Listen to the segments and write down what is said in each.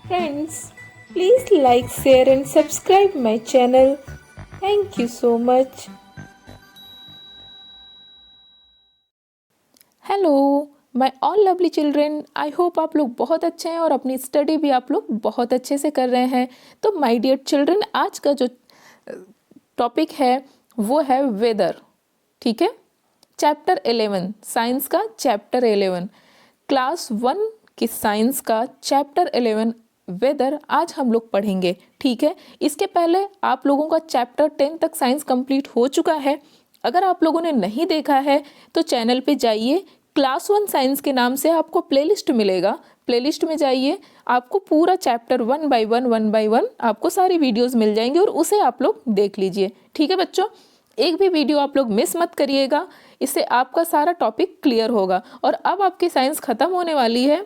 Friends, please like, share, and subscribe my channel. Thank you so much. Hello my all lovely children, I hope आप लोग बहुत अच्छे हैं और अपनी स्टडी भी आप लोग बहुत अच्छे से कर रहे हैं। तो माय डियर चिल्ड्रन, आज का जो टॉपिक है वो है वेदर। ठीक है, चैप्टर 11 साइंस का चैप्टर 11 क्लास 1 की साइंस का चैप्टर 11 वेदर आज हम लोग पढ़ेंगे। ठीक है, इसके पहले आप लोगों का चैप्टर 10 तक साइंस कंप्लीट हो चुका है। अगर आप लोगों ने नहीं देखा है तो चैनल पे जाइए, क्लास 1 साइंस के नाम से आपको प्लेलिस्ट मिलेगा। प्लेलिस्ट में जाइए, आपको पूरा चैप्टर 1 बाय 1 आपको सारी वीडियोस मिल जाएंगी और उसे आप लोग देख लीजिए। ठीक है बच्चों, एक भी वीडियो आप लोग मिस मत करिएगा, इससे आपका सारा टॉपिक क्लियर होगा। और अब आपकी साइंस ख़त्म होने वाली है,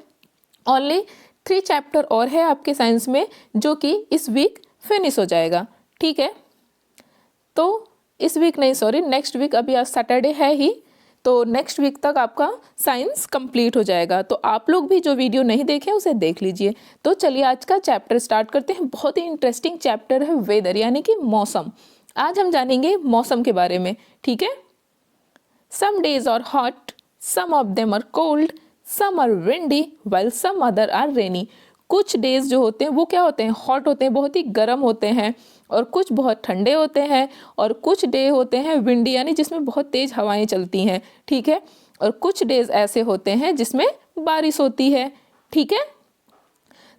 ओनली 3 चैप्टर और है आपके साइंस में जो कि इस वीक फिनिश हो जाएगा। ठीक है, तो इस वीक नहीं, सॉरी नेक्स्ट वीक, अभी आज सैटरडे है ही, तो नेक्स्ट वीक तक आपका साइंस कंप्लीट हो जाएगा। तो आप लोग भी जो वीडियो नहीं देखे उसे देख लीजिए। तो चलिए आज का चैप्टर स्टार्ट करते हैं। बहुत ही इंटरेस्टिंग चैप्टर है वेदर, यानी कि मौसम। आज हम जानेंगे मौसम के बारे में। ठीक है, some days are hot, some of them are cold, some are windy while some other are rainy. कुछ डेज जो होते हैं वो क्या होते हैं, हॉट होते हैं, बहुत ही गर्म होते हैं, और कुछ बहुत ठंडे होते हैं, और कुछ डे होते हैं विंडी यानी जिसमें बहुत तेज हवाएं चलती हैं। ठीक है, और कुछ डेज ऐसे होते हैं जिसमें बारिश होती है। ठीक है,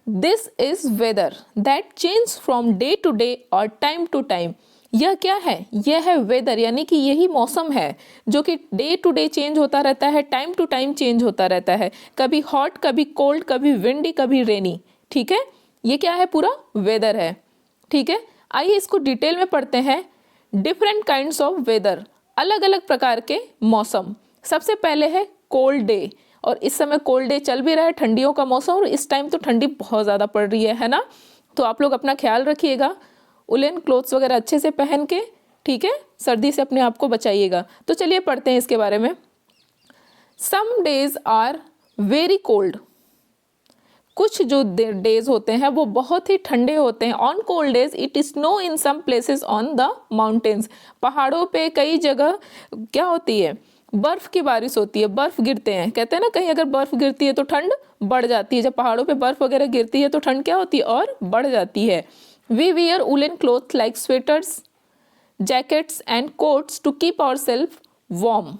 this is weather that change from day to day और टाइम टू टाइम। यह क्या है, यह है वेदर, यानी कि यही मौसम है जो कि डे टू डे चेंज होता रहता है, टाइम टू टाइम चेंज होता रहता है, कभी हॉट, कभी कोल्ड, कभी विंडी, कभी रेनी। ठीक है, ये क्या है, पूरा वेदर है। ठीक है, आइए इसको डिटेल में पढ़ते हैं। डिफरेंट काइंड्स ऑफ वेदर, अलग अलग प्रकार के मौसम। सबसे पहले है कोल्ड डे, और इस समय कोल्ड डे चल भी रहा है, ठंडियों का मौसम, और इस टाइम तो ठंडी बहुत ज़्यादा पड़ रही है ना। तो आप लोग अपना ख्याल रखिएगा, उलेन क्लोथ्स वगैरह अच्छे से पहन के, ठीक है, सर्दी से अपने आप को बचाइएगा। तो चलिए पढ़ते हैं इसके बारे में। Some days are very cold, कुछ जो डेज होते हैं वो बहुत ही ठंडे होते हैं। On cold days it is snow in some places on the mountains, पहाड़ों पे कई जगह क्या होती है, बर्फ की बारिश होती है, बर्फ गिरते हैं। कहते हैं ना, कहीं अगर बर्फ गिरती है तो ठंड बढ़ जाती है। जब पहाड़ों पे बर्फ वगैरह गिरती है तो ठंड क्या होती है, और बढ़ जाती है। We wear woollen cloth like sweaters, jackets and coats to keep our self warm.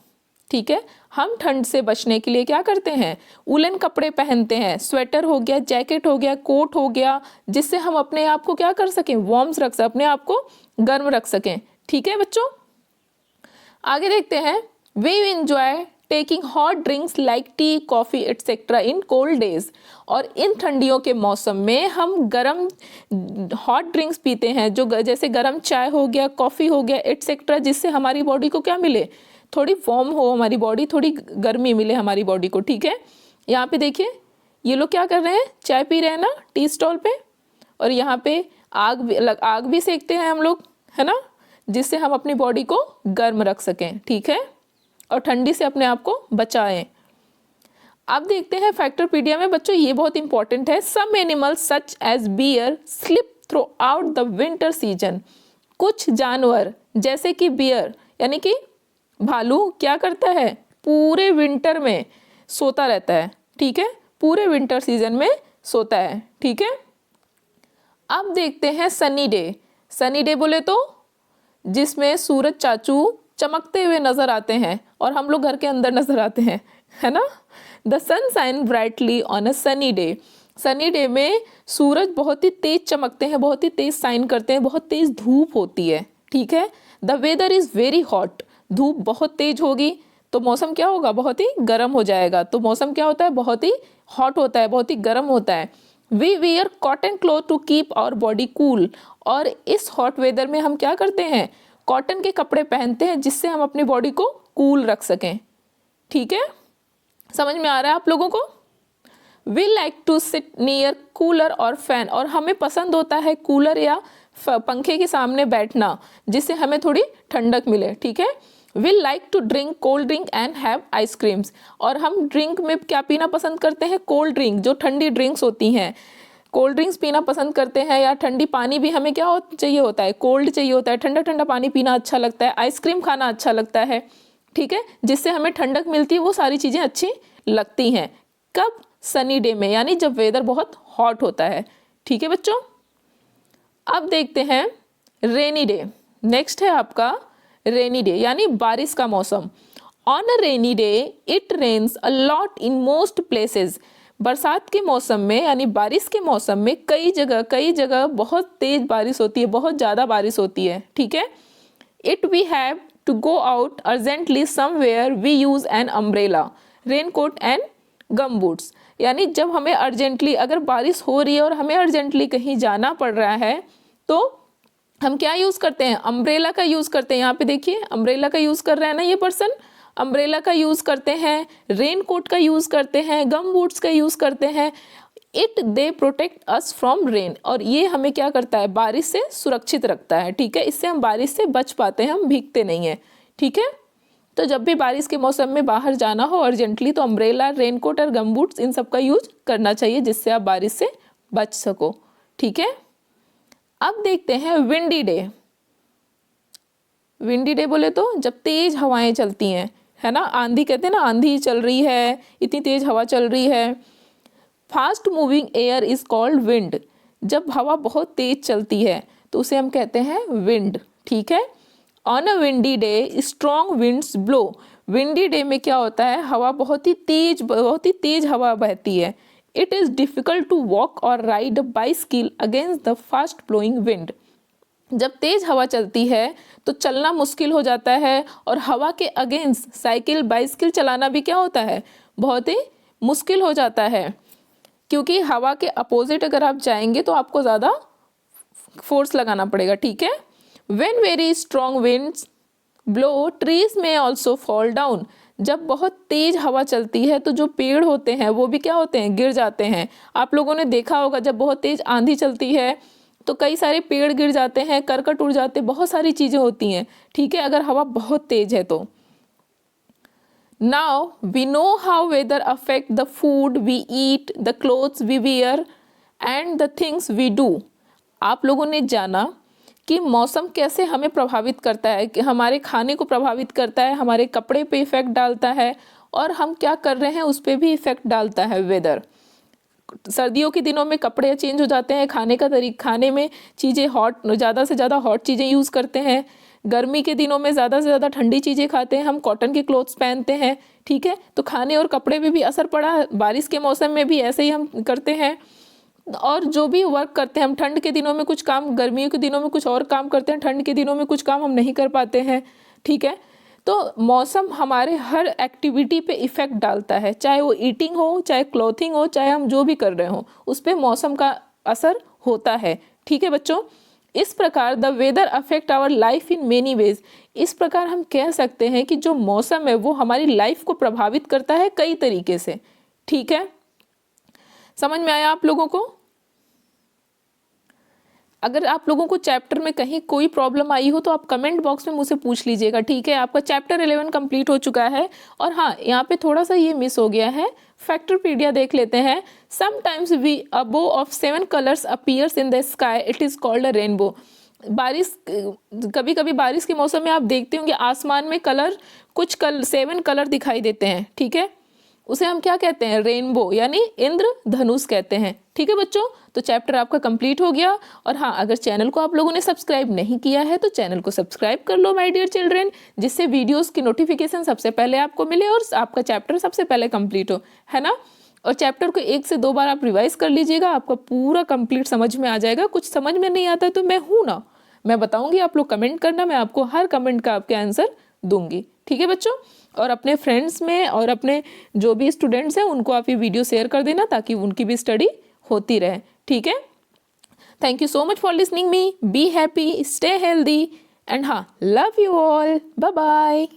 ठीक है, हम ठंड से बचने के लिए क्या करते हैं, उलन कपड़े पहनते हैं, स्वेटर हो गया, जैकेट हो गया, कोट हो गया, जिससे हम अपने आप को क्या कर सकें, वार्म्स रख सकें, अपने आप को गर्म रख सकें। ठीक है बच्चों, आगे देखते हैं। We enjoy taking hot drinks like tea, coffee et cetera in cold days, और इन ठंडियों के मौसम में हम गरम हॉट ड्रिंक्स पीते हैं, जो जैसे गरम चाय हो गया, कॉफ़ी हो गया एट्सेट्रा, जिससे हमारी बॉडी को क्या मिले, थोड़ी वार्म हो हमारी बॉडी, थोड़ी गर्मी मिले हमारी बॉडी को। ठीक है, यहाँ पे देखिए ये लोग क्या कर रहे हैं, चाय पी रहे हैं ना टी स्टॉल पे, और यहाँ पे आग भी सेकते हैं हम लोग, है ना, जिससे हम अपनी बॉडी को गर्म रख सकें। ठीक है, और ठंडी से अपने आप को बचाएं। अब देखते हैं फैक्टरपीडिया में बच्चों, ये बहुत इंपॉर्टेंट है। Some animals such as bear sleep throughout the winter season, कुछ जानवर जैसे कि बियर यानी कि भालू क्या करता है, पूरे विंटर में सोता रहता है। ठीक है, पूरे विंटर सीजन में सोता है। ठीक है, अब देखते हैं सनी डे। सनी डे बोले तो जिसमें सूरज चाचू चमकते हुए नजर आते हैं और हम लोग घर के अंदर नजर आते हैं, है ना। The sun shine brightly on a sunny day, sunny day में सूरज बहुत ही तेज चमकते हैं, बहुत ही तेज शाइन करते हैं, बहुत तेज धूप होती है। ठीक है, the weather is very hot, धूप बहुत तेज होगी तो मौसम क्या होगा, बहुत ही गर्म हो जाएगा। तो मौसम क्या होता है, बहुत ही हॉट होता है, बहुत ही गर्म होता है। We wear cotton cloth to keep our body cool, और इस हॉट वेदर में हम क्या करते हैं, कॉटन के कपड़े पहनते हैं, जिससे हम अपनी बॉडी को कूल रख सकें। ठीक है, समझ में आ रहा है आप लोगों को। We like to sit near cooler और फैन, और हमें पसंद होता है कूलर या पंखे के सामने बैठना, जिससे हमें थोड़ी ठंडक मिले। ठीक है, we like to drink cold drink and have ice creams, और हम ड्रिंक में क्या पीना पसंद करते हैं, कोल्ड ड्रिंक, जो ठंडी ड्रिंक्स होती हैं, कोल्ड ड्रिंक्स पीना पसंद करते हैं या ठंडी पानी भी हमें क्या चाहिए होता है, कोल्ड चाहिए होता है, ठंडा ठंडा पानी पीना अच्छा लगता है, आइसक्रीम खाना अच्छा लगता है, ठीक है, जिससे हमें ठंडक मिलती है, वो सारी चीज़ें अच्छी लगती हैं। कब? सनी डे में, यानी जब वेदर बहुत हॉट होता है, ठीक है बच्चों। अब देखते हैं रेनी डे। नेक्स्ट है आपका रेनी डे, यानी बारिश का मौसम। On a rainy day it rains a lot in most places. बरसात के मौसम में यानी बारिश के मौसम में कई जगह बहुत तेज बारिश होती है, बहुत ज़्यादा बारिश होती है, ठीक है। It we have to go out urgently somewhere we use an umbrella, raincoat and gum boots. यानी जब हमें अर्जेंटली अगर बारिश हो रही है और हमें अर्जेंटली कहीं जाना पड़ रहा है तो हम क्या यूज़ करते हैं? अम्ब्रेला का यूज़ करते हैं। यहाँ पे देखिए अम्ब्रेला का यूज़ कर रहा है ना ये पर्सन, अम्ब्रेला का यूज़ करते हैं, रेन कोट का यूज़ करते हैं, गम बूट्स का यूज़ करते हैं। It they protect us from rain, और ये हमें क्या करता है? बारिश से सुरक्षित रखता है, ठीक है। इससे हम बारिश से बच पाते हैं, हम भीगते नहीं हैं, ठीक है। तो जब भी बारिश के मौसम में बाहर जाना हो अर्जेंटली तो अम्ब्रेला, रेन कोट और गम बूट्स इन सब का यूज करना चाहिए, जिससे आप बारिश से बच सको, ठीक है। अब देखते हैं विंडी डे। विंडी डे बोले तो जब तेज हवाएं चलती हैं, है ना, आंधी कहते हैं ना, आंधी चल रही है, इतनी तेज हवा चल रही है। Fast moving air is called wind. जब हवा बहुत तेज चलती है तो उसे हम कहते हैं विंड, ठीक है। On a windy day strong winds blow. Windy day में क्या होता है? हवा बहुत ही तेज हवा बहती है। It is difficult to walk और ride bicycle against the fast blowing wind. जब तेज हवा चलती है तो चलना मुश्किल हो जाता है, और हवा के अगेंस्ट साइकिल बाइसिकल चलाना भी क्या होता है? बहुत ही मुश्किल हो जाता है, क्योंकि हवा के अपोजिट अगर आप जाएंगे तो आपको ज़्यादा फोर्स लगाना पड़ेगा, ठीक है। When very strong winds blow, trees may also fall down. जब बहुत तेज हवा चलती है तो जो पेड़ होते हैं वो भी क्या होते हैं? गिर जाते हैं। आप लोगों ने देखा होगा जब बहुत तेज आंधी चलती है तो कई सारे पेड़ गिर जाते हैं, करकट उड़ जाते हैं, बहुत सारी चीज़ें होती हैं, ठीक है, अगर हवा बहुत तेज है तो। Now we know how weather affect the food we eat, the clothes we wear and the things we do. आप लोगों ने जाना कि मौसम कैसे हमें प्रभावित करता है, कि हमारे खाने को प्रभावित करता है, हमारे कपड़े पे इफ़ेक्ट डालता है, और हम क्या कर रहे हैं उस पर भी इफ़ेक्ट डालता है वेदर। सर्दियों के दिनों में कपड़े चेंज हो जाते हैं, खाने में चीज़ें हॉट, ज़्यादा से ज़्यादा हॉट चीज़ें यूज़ करते हैं। गर्मी के दिनों में ज़्यादा से ज़्यादा ठंडी चीज़ें खाते हैं, हम कॉटन के क्लोथ्स पहनते हैं, ठीक है। तो खाने और कपड़े में भी असर पड़ा। बारिश के मौसम में भी ऐसे ही हम करते हैं, और जो भी वर्क करते हैं हम, ठंड के दिनों में कुछ काम, गर्मियों के दिनों में कुछ और काम करते हैं, ठंड के दिनों में कुछ काम हम नहीं कर पाते हैं, ठीक है। तो मौसम हमारे हर एक्टिविटी पे इफ़ेक्ट डालता है, चाहे वो ईटिंग हो, चाहे क्लोथिंग हो, चाहे हम जो भी कर रहे हो, उस पर मौसम का असर होता है, ठीक है बच्चों। इस प्रकार the weather affect our life in many ways. इस प्रकार हम कह सकते हैं कि जो मौसम है वो हमारी लाइफ को प्रभावित करता है कई तरीके से, ठीक है। समझ में आया आप लोगों को? अगर आप लोगों को चैप्टर में कहीं कोई प्रॉब्लम आई हो तो आप कमेंट बॉक्स में मुझसे पूछ लीजिएगा, ठीक है। आपका चैप्टर 11 कंप्लीट हो चुका है। और हाँ, यहाँ पे थोड़ा सा ये मिस हो गया है, फैक्टरपीडिया देख लेते हैं। समटाइम्स वी अ बो of 7 colours appears in the sky, it is called a rainbow. बारिश, कभी कभी बारिश के मौसम में आप देखते होंगे आसमान में कलर, 7 कलर दिखाई देते हैं, ठीक है। उसे हम क्या कहते हैं? रेनबो, यानी इंद्रधनुष कहते हैं, ठीक है बच्चों। तो चैप्टर आपका कंप्लीट हो गया। और हाँ, अगर चैनल को आप लोगों ने सब्सक्राइब नहीं किया है तो चैनल को सब्सक्राइब कर लो माय डियर चिल्ड्रन, जिससे वीडियोस की नोटिफिकेशन सबसे पहले आपको मिले और आपका चैप्टर सबसे पहले कंप्लीट हो, है ना। और चैप्टर को 1 से 2 बार आप रिवाइज कर लीजिएगा, आपका पूरा कंप्लीट समझ में आ जाएगा। कुछ समझ में नहीं आता तो मैं हूँ ना, मैं बताऊँगी, आप लोग कमेंट करना, मैं आपको हर कमेंट का आपके आंसर दूंगी, ठीक है बच्चों। और अपने फ्रेंड्स में और अपने जो भी स्टूडेंट्स हैं उनको आप ये वीडियो शेयर कर देना, ताकि उनकी भी स्टडी होती रहे, ठीक है। Thank you so much for listening me, be happy, stay healthy, and हाँ, love you all, bye bye.